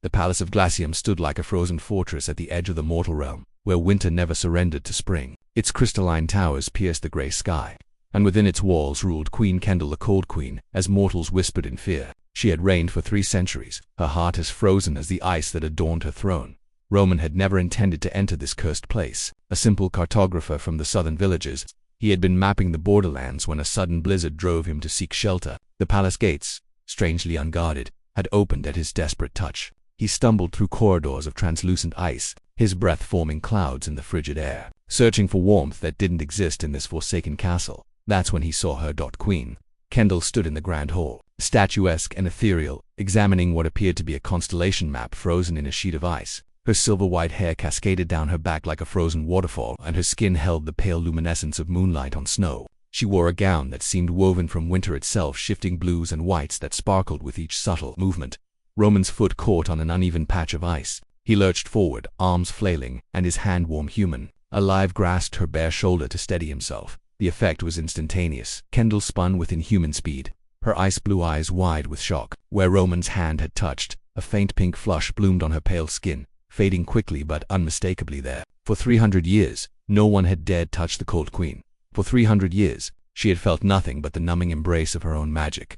The palace of Glacium stood like a frozen fortress at the edge of the mortal realm, where winter never surrendered to spring. Its crystalline towers pierced the gray sky, and within its walls ruled Queen Kendall, the Cold Queen, as mortals whispered in fear. She had reigned for 3 centuries, her heart as frozen as the ice that adorned her throne. Roman had never intended to enter this cursed place. A simple cartographer from the southern villages, he had been mapping the borderlands when a sudden blizzard drove him to seek shelter. The palace gates, strangely unguarded, had opened at his desperate touch. He stumbled through corridors of translucent ice, his breath forming clouds in the frigid air, searching for warmth that didn't exist in this forsaken castle. That's when he saw her. Queen Kendall stood in the grand hall, statuesque and ethereal, examining what appeared to be a constellation map frozen in a sheet of ice. Her silver-white hair cascaded down her back like a frozen waterfall, and her skin held the pale luminescence of moonlight on snow. She wore a gown that seemed woven from winter itself, shifting blues and whites that sparkled with each subtle movement. Roman's foot caught on an uneven patch of ice. He lurched forward, arms flailing, and his hand-warm human alive grasped her bare shoulder to steady himself. The effect was instantaneous. Kendall spun with inhuman speed, her ice-blue eyes wide with shock. Where Roman's hand had touched, a faint pink flush bloomed on her pale skin, fading quickly but unmistakably there. For 300 years, no one had dared touch the Cold Queen. For 300 years, she had felt nothing but the numbing embrace of her own magic.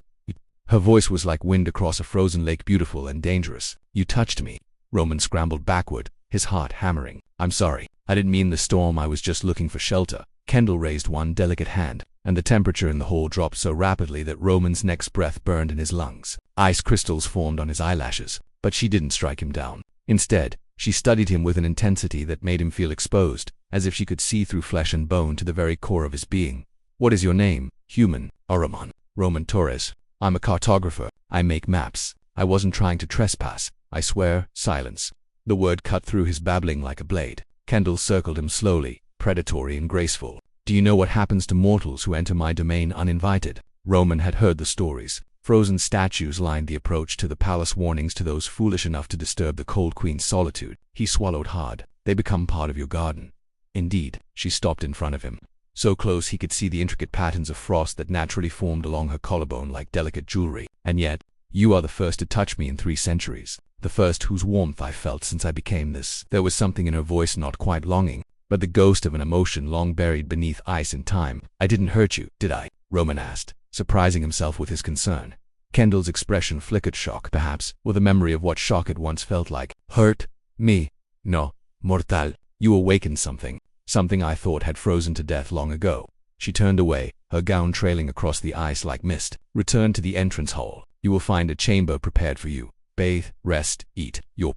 Her voice was like wind across a frozen lake, beautiful and dangerous. "You touched me." Roman scrambled backward, his heart hammering. "I'm sorry. I didn't mean the storm. I was just looking for shelter." Kendall raised one delicate hand, and the temperature in the hall dropped so rapidly that Roman's next breath burned in his lungs. Ice crystals formed on his eyelashes, but she didn't strike him down. Instead, she studied him with an intensity that made him feel exposed, as if she could see through flesh and bone to the very core of his being. "What is your name, human?" "Araman. Roman Torres. I'm a cartographer. I make maps. I wasn't trying to trespass. I swear." Silence. The word cut through his babbling like a blade. Kendall circled him slowly, predatory and graceful. "Do you know what happens to mortals who enter my domain uninvited?" Roman had heard the stories. Frozen statues lined the approach to the palace, warnings to those foolish enough to disturb the Cold Queen's solitude. He swallowed hard. "They become part of your garden." "Indeed." She stopped in front of him, so close he could see the intricate patterns of frost that naturally formed along her collarbone like delicate jewelry. "And yet, you are the first to touch me in 3 centuries. The first whose warmth I felt since I became this." There was something in her voice, not quite longing, but the ghost of an emotion long buried beneath ice and time. "I didn't hurt you, did I?" Roman asked, surprising himself with his concern. Kendall's expression flickered, shock, perhaps, or the memory of what shock had once felt like. "Hurt? Me? No, mortal. You awakened something. Something I thought had frozen to death long ago." She turned away, her gown trailing across the ice like mist. "Return to the entrance hall. You will find a chamber prepared for you. Bathe, rest, eat. You're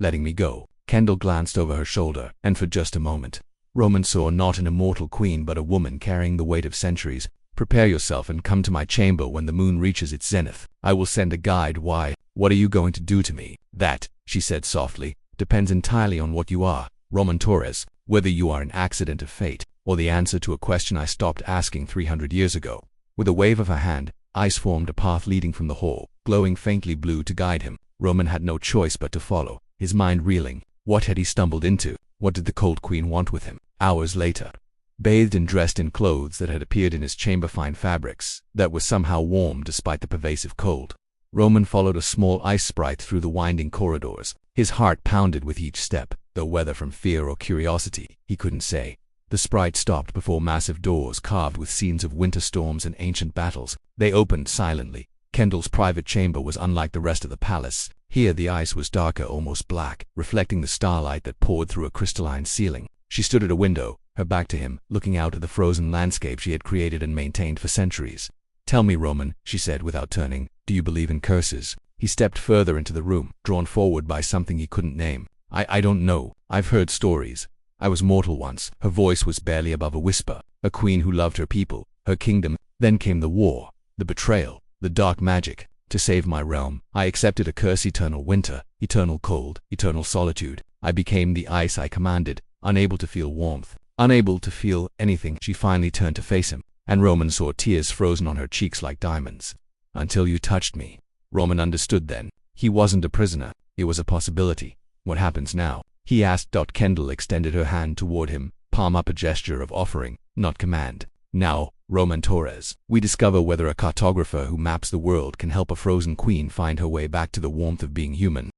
letting me go." Kendall glanced over her shoulder, and for just a moment, Roman saw not an immortal queen but a woman carrying the weight of centuries. "Prepare yourself and come to my chamber when the moon reaches its zenith. I will send a guide." "Why? What are you going to do to me?" "That," she said softly, "depends entirely on what you are, Roman Torres, whether you are an accident of fate, or the answer to a question I stopped asking 300 years ago." With a wave of her hand, ice formed a path leading from the hall, glowing faintly blue to guide him. Roman had no choice but to follow, his mind reeling. What had he stumbled into? What did the Cold Queen want with him? Hours later, bathed and dressed in clothes that had appeared in his chamber, fine fabrics that were somehow warm despite the pervasive cold, Roman followed a small ice sprite through the winding corridors. His heart pounded with each step, though whether from fear or curiosity, he couldn't say. The sprite stopped before massive doors carved with scenes of winter storms and ancient battles. They opened silently. Kendall's private chamber was unlike the rest of the palace. Here the ice was darker, almost black, reflecting the starlight that poured through a crystalline ceiling. She stood at a window, her back to him, looking out at the frozen landscape she had created and maintained for centuries. "Tell me, Roman," she said without turning, "do you believe in curses?" He stepped further into the room, drawn forward by something he couldn't name. I don't know. I've heard stories. I was mortal once." Her voice was barely above a whisper. "A queen who loved her people, her kingdom. Then came the war, the betrayal, the dark magic. To save my realm, I accepted a curse: eternal winter, eternal cold, eternal solitude. I became the ice I commanded, unable to feel warmth, unable to feel anything." She finally turned to face him, and Roman saw tears frozen on her cheeks like diamonds. "Until you touched me." Roman understood then. He wasn't a prisoner. It was a possibility. "What happens now?" he asked. Kendall extended her hand toward him, palm up, a gesture of offering, not command. "Now, Roman Torres, we discover whether a cartographer who maps the world can help a frozen queen find her way back to the warmth of being human."